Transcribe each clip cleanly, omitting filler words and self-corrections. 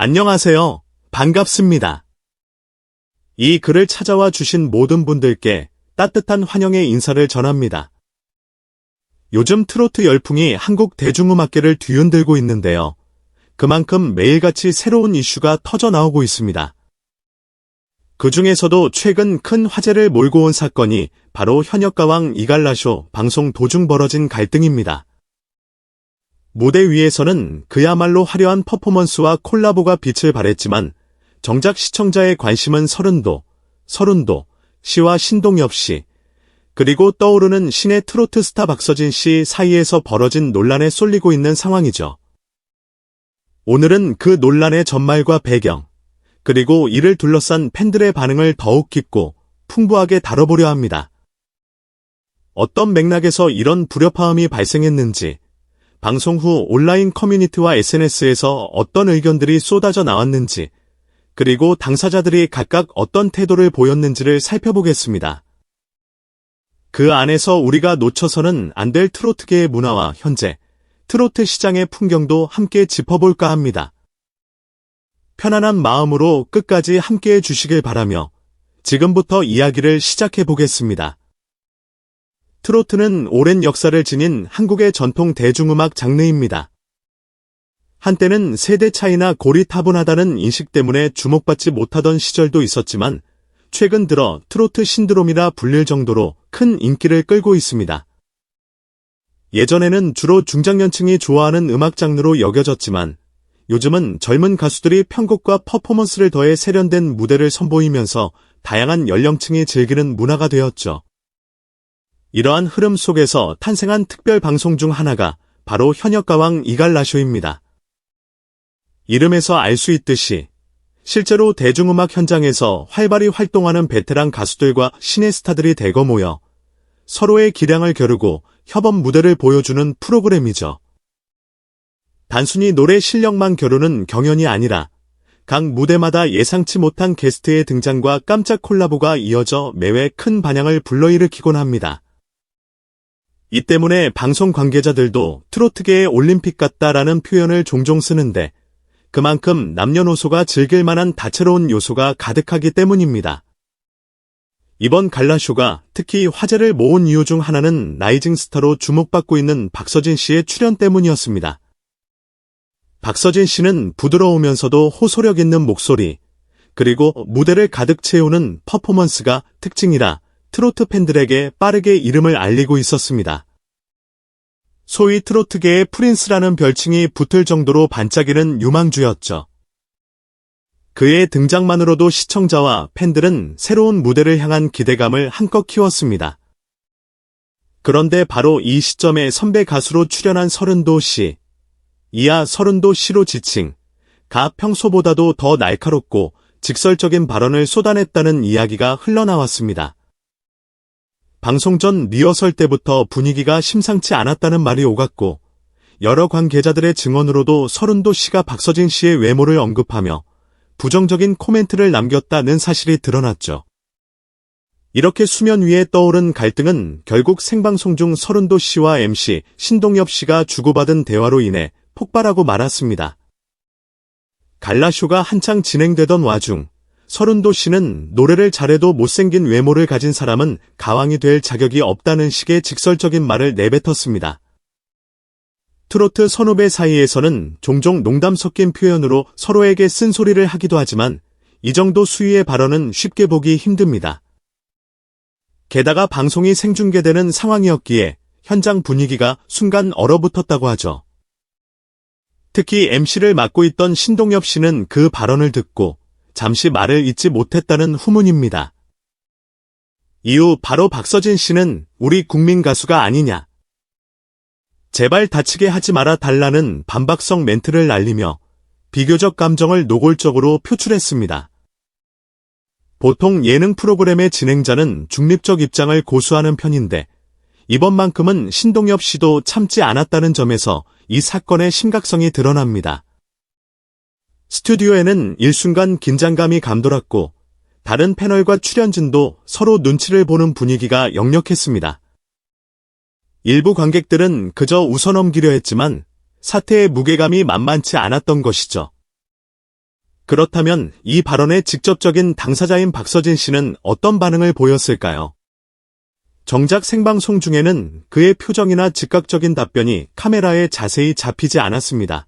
안녕하세요. 반갑습니다. 이 글을 찾아와 주신 모든 분들께 따뜻한 환영의 인사를 전합니다. 요즘 트로트 열풍이 한국 대중음악계를 뒤흔들고 있는데요. 그만큼 매일같이 새로운 이슈가 터져 나오고 있습니다. 그 중에서도 최근 큰 화제를 몰고 온 사건이 바로 현역가왕 이갈라쇼 방송 도중 벌어진 갈등입니다. 무대 위에서는 그야말로 화려한 퍼포먼스와 콜라보가 빛을 발했지만 정작 시청자의 관심은 서른도, 씨와 신동엽 씨, 그리고 떠오르는 신의 트로트 스타 박서진 씨 사이에서 벌어진 논란에 쏠리고 있는 상황이죠. 오늘은 그 논란의 전말과 배경, 그리고 이를 둘러싼 팬들의 반응을 더욱 깊고 풍부하게 다뤄보려 합니다. 어떤 맥락에서 이런 불협화음이 발생했는지, 방송 후 온라인 커뮤니티와 SNS에서 어떤 의견들이 쏟아져 나왔는지, 그리고 당사자들이 각각 어떤 태도를 보였는지를 살펴보겠습니다. 그 안에서 우리가 놓쳐서는 안 될 트로트계의 문화와 현재 트로트 시장의 풍경도 함께 짚어볼까 합니다. 편안한 마음으로 끝까지 함께해 주시길 바라며 지금부터 이야기를 시작해 보겠습니다. 트로트는 오랜 역사를 지닌 한국의 전통 대중음악 장르입니다. 한때는 세대 차이나 고리타분하다는 인식 때문에 주목받지 못하던 시절도 있었지만 최근 들어 트로트 신드롬이라 불릴 정도로 큰 인기를 끌고 있습니다. 예전에는 주로 중장년층이 좋아하는 음악 장르로 여겨졌지만 요즘은 젊은 가수들이 편곡과 퍼포먼스를 더해 세련된 무대를 선보이면서 다양한 연령층이 즐기는 문화가 되었죠. 이러한 흐름 속에서 탄생한 특별 방송 중 하나가 바로 현역가왕 이갈라쇼입니다. 이름에서 알 수 있듯이 실제로 대중음악 현장에서 활발히 활동하는 베테랑 가수들과 신의 스타들이 대거 모여 서로의 기량을 겨루고 협업 무대를 보여주는 프로그램이죠. 단순히 노래 실력만 겨루는 경연이 아니라 각 무대마다 예상치 못한 게스트의 등장과 깜짝 콜라보가 이어져 매회 큰 반향을 불러일으키곤 합니다. 이 때문에 방송 관계자들도 트로트계의 올림픽 같다라는 표현을 종종 쓰는데 그만큼 남녀노소가 즐길 만한 다채로운 요소가 가득하기 때문입니다. 이번 갈라쇼가 특히 화제를 모은 이유 중 하나는 라이징 스타로 주목받고 있는 박서진 씨의 출연 때문이었습니다. 박서진 씨는 부드러우면서도 호소력 있는 목소리, 그리고 무대를 가득 채우는 퍼포먼스가 특징이라 트로트 팬들에게 빠르게 이름을 알리고 있었습니다. 소위 트로트계의 프린스라는 별칭이 붙을 정도로 반짝이는 유망주였죠. 그의 등장만으로도 시청자와 팬들은 새로운 무대를 향한 기대감을 한껏 키웠습니다. 그런데 바로 이 시점에 선배 가수로 출연한 서른도 씨, 이하 서른도 씨로 지칭, 가 평소보다도 더 날카롭고 직설적인 발언을 쏟아냈다는 이야기가 흘러나왔습니다. 방송 전 리허설 때부터 분위기가 심상치 않았다는 말이 오갔고 여러 관계자들의 증언으로도 서른도 씨가 박서진 씨의 외모를 언급하며 부정적인 코멘트를 남겼다는 사실이 드러났죠. 이렇게 수면 위에 떠오른 갈등은 결국 생방송 중 서른도 씨와 MC 신동엽 씨가 주고받은 대화로 인해 폭발하고 말았습니다. 갈라쇼가 한창 진행되던 와중 서른도 씨는 노래를 잘해도 못생긴 외모를 가진 사람은 가왕이 될 자격이 없다는 식의 직설적인 말을 내뱉었습니다. 트로트 선후배 사이에서는 종종 농담 섞인 표현으로 서로에게 쓴소리를 하기도 하지만 이 정도 수위의 발언은 쉽게 보기 힘듭니다. 게다가 방송이 생중계되는 상황이었기에 현장 분위기가 순간 얼어붙었다고 하죠. 특히 MC를 맡고 있던 신동엽 씨는 그 발언을 듣고 잠시 말을 잇지 못했다는 후문입니다. 이후 바로 박서진 씨는 우리 국민 가수가 아니냐, 제발 다치게 하지 말아 달라는 반박성 멘트를 날리며 비교적 감정을 노골적으로 표출했습니다. 보통 예능 프로그램의 진행자는 중립적 입장을 고수하는 편인데 이번만큼은 신동엽 씨도 참지 않았다는 점에서 이 사건의 심각성이 드러납니다. 스튜디오에는 일순간 긴장감이 감돌았고 다른 패널과 출연진도 서로 눈치를 보는 분위기가 역력했습니다. 일부 관객들은 그저 웃어넘기려 했지만 사태의 무게감이 만만치 않았던 것이죠. 그렇다면 이 발언의 직접적인 당사자인 박서진 씨는 어떤 반응을 보였을까요? 정작 생방송 중에는 그의 표정이나 즉각적인 답변이 카메라에 자세히 잡히지 않았습니다.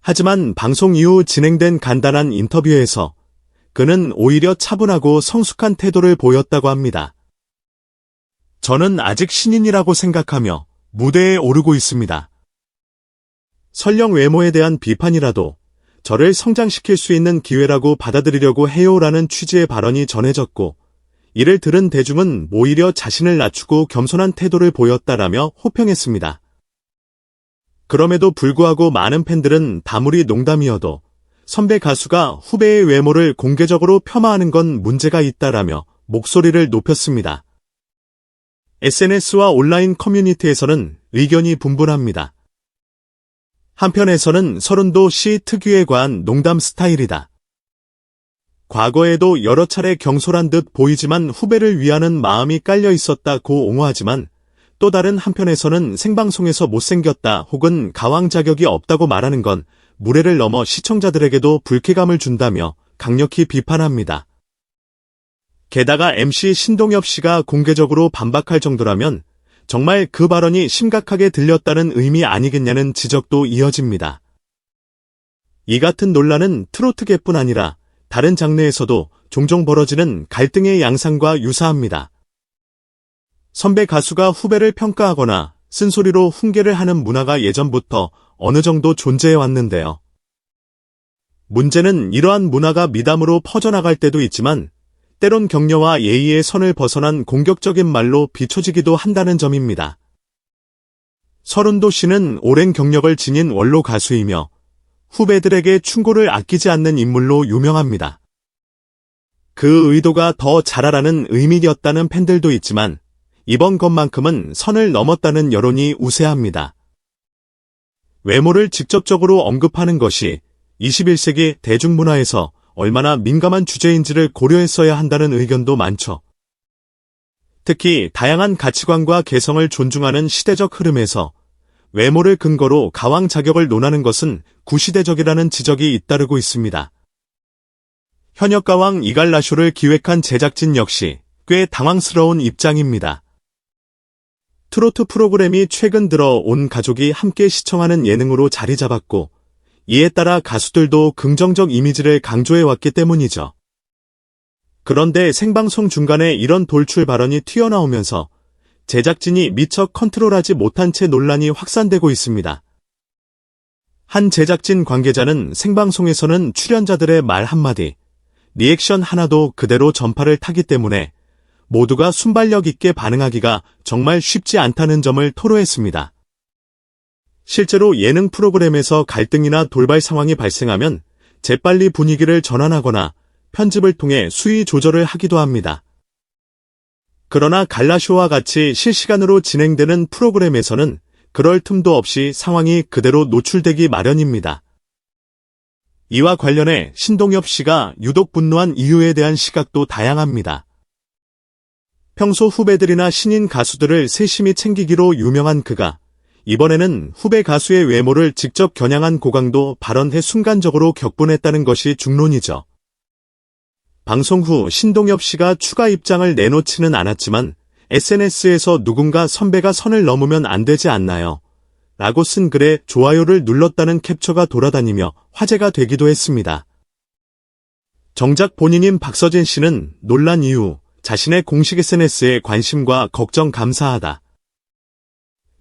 하지만 방송 이후 진행된 간단한 인터뷰에서 그는 오히려 차분하고 성숙한 태도를 보였다고 합니다. 저는 아직 신인이라고 생각하며 무대에 오르고 있습니다. 설령 외모에 대한 비판이라도 저를 성장시킬 수 있는 기회라고 받아들이려고 해요라는 취지의 발언이 전해졌고, 이를 들은 대중은 오히려 자신을 낮추고 겸손한 태도를 보였다라며 호평했습니다. 그럼에도 불구하고 많은 팬들은 다물이 농담이어도 선배 가수가 후배의 외모를 공개적으로 폄하하는 건 문제가 있다라며 목소리를 높였습니다. SNS와 온라인 커뮤니티에서는 의견이 분분합니다. 한편에서는 서른도 씨 특유에 관한 농담 스타일이다. 과거에도 여러 차례 경솔한 듯 보이지만 후배를 위하는 마음이 깔려 있었다고 옹호하지만, 또 다른 한편에서는 생방송에서 못생겼다 혹은 가왕 자격이 없다고 말하는 건 무례를 넘어 시청자들에게도 불쾌감을 준다며 강력히 비판합니다. 게다가 MC 신동엽 씨가 공개적으로 반박할 정도라면 정말 그 발언이 심각하게 들렸다는 의미 아니겠냐는 지적도 이어집니다. 이 같은 논란은 트로트계뿐 아니라 다른 장르에서도 종종 벌어지는 갈등의 양상과 유사합니다. 선배 가수가 후배를 평가하거나 쓴소리로 훈계를 하는 문화가 예전부터 어느 정도 존재해 왔는데요. 문제는 이러한 문화가 미담으로 퍼져나갈 때도 있지만 때론 격려와 예의의 선을 벗어난 공격적인 말로 비춰지기도 한다는 점입니다. 서른도 씨는 오랜 경력을 지닌 원로 가수이며 후배들에게 충고를 아끼지 않는 인물로 유명합니다. 그 의도가 더 잘하라는 의미였다는 팬들도 있지만 이번 것만큼은 선을 넘었다는 여론이 우세합니다. 외모를 직접적으로 언급하는 것이 21세기 대중문화에서 얼마나 민감한 주제인지를 고려했어야 한다는 의견도 많죠. 특히 다양한 가치관과 개성을 존중하는 시대적 흐름에서 외모를 근거로 가왕 자격을 논하는 것은 구시대적이라는 지적이 잇따르고 있습니다. 현역 가왕 이갈라쇼를 기획한 제작진 역시 꽤 당황스러운 입장입니다. 트로트 프로그램이 최근 들어 온 가족이 함께 시청하는 예능으로 자리 잡았고, 이에 따라 가수들도 긍정적 이미지를 강조해왔기 때문이죠. 그런데 생방송 중간에 이런 돌출 발언이 튀어나오면서 제작진이 미처 컨트롤하지 못한 채 논란이 확산되고 있습니다. 한 제작진 관계자는 생방송에서는 출연자들의 말 한마디, 리액션 하나도 그대로 전파를 타기 때문에 모두가 순발력 있게 반응하기가 정말 쉽지 않다는 점을 토로했습니다. 실제로 예능 프로그램에서 갈등이나 돌발 상황이 발생하면 재빨리 분위기를 전환하거나 편집을 통해 수위 조절을 하기도 합니다. 그러나 갈라쇼와 같이 실시간으로 진행되는 프로그램에서는 그럴 틈도 없이 상황이 그대로 노출되기 마련입니다. 이와 관련해 신동엽 씨가 유독 분노한 이유에 대한 시각도 다양합니다. 평소 후배들이나 신인 가수들을 세심히 챙기기로 유명한 그가 이번에는 후배 가수의 외모를 직접 겨냥한 고강도 발언에 순간적으로 격분했다는 것이 중론이죠. 방송 후 신동엽 씨가 추가 입장을 내놓지는 않았지만 SNS에서 누군가 선배가 선을 넘으면 안 되지 않나요? 라고 쓴 글에 좋아요를 눌렀다는 캡처가 돌아다니며 화제가 되기도 했습니다. 정작 본인인 박서진 씨는 논란 이후 자신의 공식 SNS에 관심과 걱정 감사하다.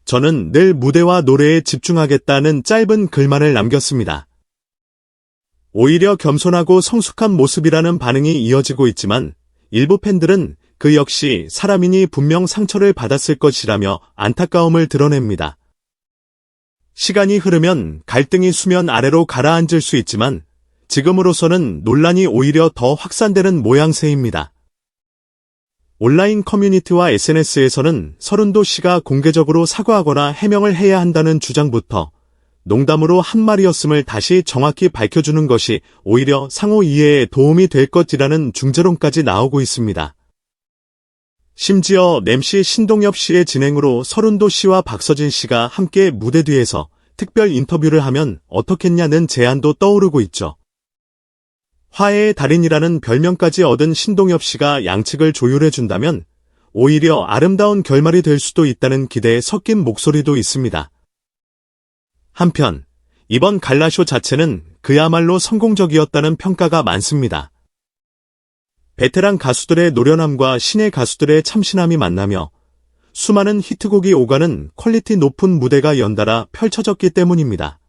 저는 늘 무대와 노래에 집중하겠다는 짧은 글만을 남겼습니다. 오히려 겸손하고 성숙한 모습이라는 반응이 이어지고 있지만 일부 팬들은 그 역시 사람이니 분명 상처를 받았을 것이라며 안타까움을 드러냅니다. 시간이 흐르면 갈등이 수면 아래로 가라앉을 수 있지만 지금으로서는 논란이 오히려 더 확산되는 모양새입니다. 온라인 커뮤니티와 SNS에서는 서른도 씨가 공개적으로 사과하거나 해명을 해야 한다는 주장부터 농담으로 한 말이었음을 다시 정확히 밝혀주는 것이 오히려 상호 이해에 도움이 될 것이라는 중재론까지 나오고 있습니다. 심지어 MC 신동엽 씨의 진행으로 서른도 씨와 박서진 씨가 함께 무대 뒤에서 특별 인터뷰를 하면 어떻겠냐는 제안도 떠오르고 있죠. 화해의 달인이라는 별명까지 얻은 신동엽 씨가 양측을 조율해준다면 오히려 아름다운 결말이 될 수도 있다는 기대에 섞인 목소리도 있습니다. 한편 이번 갈라쇼 자체는 그야말로 성공적이었다는 평가가 많습니다. 베테랑 가수들의 노련함과 신예 가수들의 참신함이 만나며 수많은 히트곡이 오가는 퀄리티 높은 무대가 연달아 펼쳐졌기 때문입니다.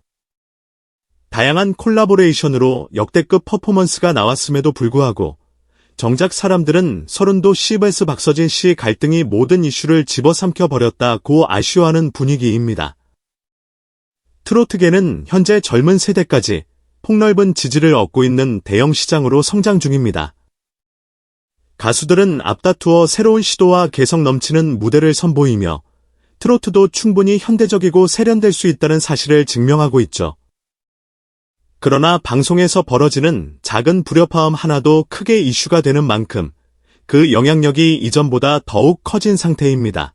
다양한 콜라보레이션으로 역대급 퍼포먼스가 나왔음에도 불구하고 정작 사람들은 서른도 씨 vs 박서진 씨 갈등이 모든 이슈를 집어삼켜 버렸다고 아쉬워하는 분위기입니다. 트로트계는 현재 젊은 세대까지 폭넓은 지지를 얻고 있는 대형 시장으로 성장 중입니다. 가수들은 앞다투어 새로운 시도와 개성 넘치는 무대를 선보이며 트로트도 충분히 현대적이고 세련될 수 있다는 사실을 증명하고 있죠. 그러나 방송에서 벌어지는 작은 불협화음 하나도 크게 이슈가 되는 만큼 그 영향력이 이전보다 더욱 커진 상태입니다.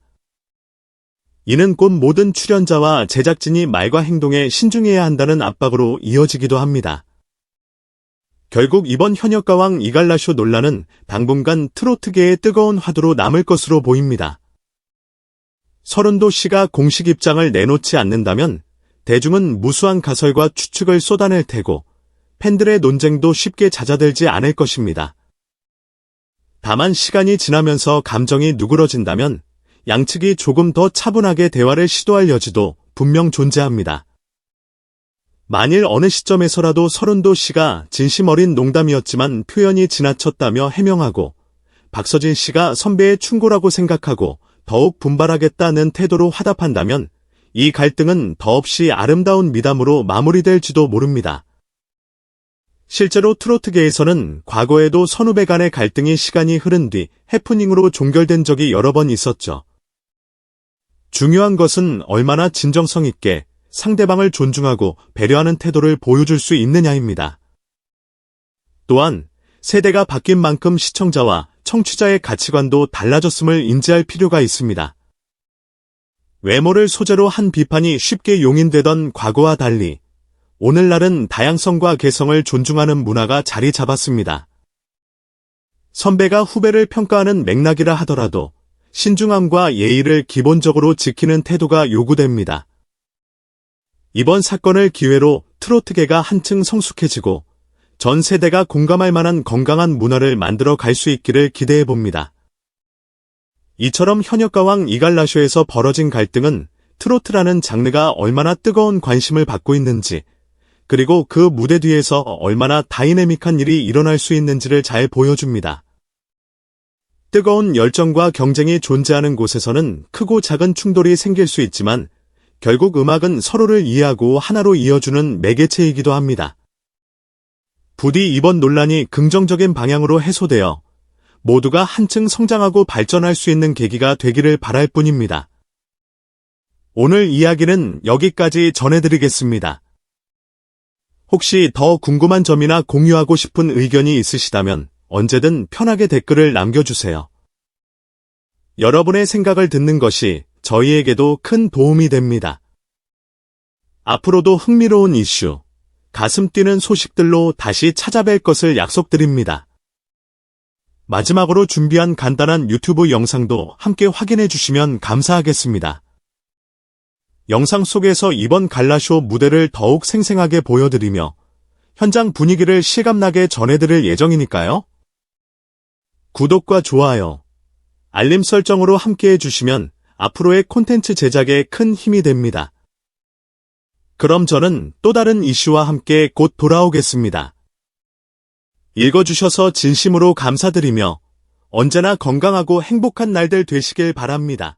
이는 곧 모든 출연자와 제작진이 말과 행동에 신중해야 한다는 압박으로 이어지기도 합니다. 결국 이번 현역가왕 이갈라쇼 논란은 당분간 트로트계의 뜨거운 화두로 남을 것으로 보입니다. 서른도 씨가 공식 입장을 내놓지 않는다면 대중은 무수한 가설과 추측을 쏟아낼 테고 팬들의 논쟁도 쉽게 잦아들지 않을 것입니다. 다만 시간이 지나면서 감정이 누그러진다면 양측이 조금 더 차분하게 대화를 시도할 여지도 분명 존재합니다. 만일 어느 시점에서라도 서른도 씨가 진심 어린 농담이었지만 표현이 지나쳤다며 해명하고 박서진 씨가 선배의 충고라고 생각하고 더욱 분발하겠다는 태도로 화답한다면 이 갈등은 더없이 아름다운 미담으로 마무리될지도 모릅니다. 실제로 트로트계에서는 과거에도 선후배 간의 갈등이 시간이 흐른 뒤 해프닝으로 종결된 적이 여러 번 있었죠. 중요한 것은 얼마나 진정성 있게 상대방을 존중하고 배려하는 태도를 보여줄 수 있느냐입니다. 또한 세대가 바뀐 만큼 시청자와 청취자의 가치관도 달라졌음을 인지할 필요가 있습니다. 외모를 소재로 한 비판이 쉽게 용인되던 과거와 달리 오늘날은 다양성과 개성을 존중하는 문화가 자리 잡았습니다. 선배가 후배를 평가하는 맥락이라 하더라도 신중함과 예의를 기본적으로 지키는 태도가 요구됩니다. 이번 사건을 기회로 트로트계가 한층 성숙해지고 전 세대가 공감할 만한 건강한 문화를 만들어 갈 수 있기를 기대해봅니다. 이처럼 현역가왕 이갈라쇼에서 벌어진 갈등은 트로트라는 장르가 얼마나 뜨거운 관심을 받고 있는지, 그리고 그 무대 뒤에서 얼마나 다이내믹한 일이 일어날 수 있는지를 잘 보여줍니다. 뜨거운 열정과 경쟁이 존재하는 곳에서는 크고 작은 충돌이 생길 수 있지만 결국 음악은 서로를 이해하고 하나로 이어주는 매개체이기도 합니다. 부디 이번 논란이 긍정적인 방향으로 해소되어 모두가 한층 성장하고 발전할 수 있는 계기가 되기를 바랄 뿐입니다. 오늘 이야기는 여기까지 전해드리겠습니다. 혹시 더 궁금한 점이나 공유하고 싶은 의견이 있으시다면 언제든 편하게 댓글을 남겨주세요. 여러분의 생각을 듣는 것이 저희에게도 큰 도움이 됩니다. 앞으로도 흥미로운 이슈, 가슴 뛰는 소식들로 다시 찾아뵐 것을 약속드립니다. 마지막으로 준비한 간단한 유튜브 영상도 함께 확인해 주시면 감사하겠습니다. 영상 속에서 이번 갈라쇼 무대를 더욱 생생하게 보여드리며 현장 분위기를 실감나게 전해드릴 예정이니까요. 구독과 좋아요, 알림 설정으로 함께해 주시면 앞으로의 콘텐츠 제작에 큰 힘이 됩니다. 그럼 저는 또 다른 이슈와 함께 곧 돌아오겠습니다. 읽어주셔서 진심으로 감사드리며 언제나 건강하고 행복한 날들 되시길 바랍니다.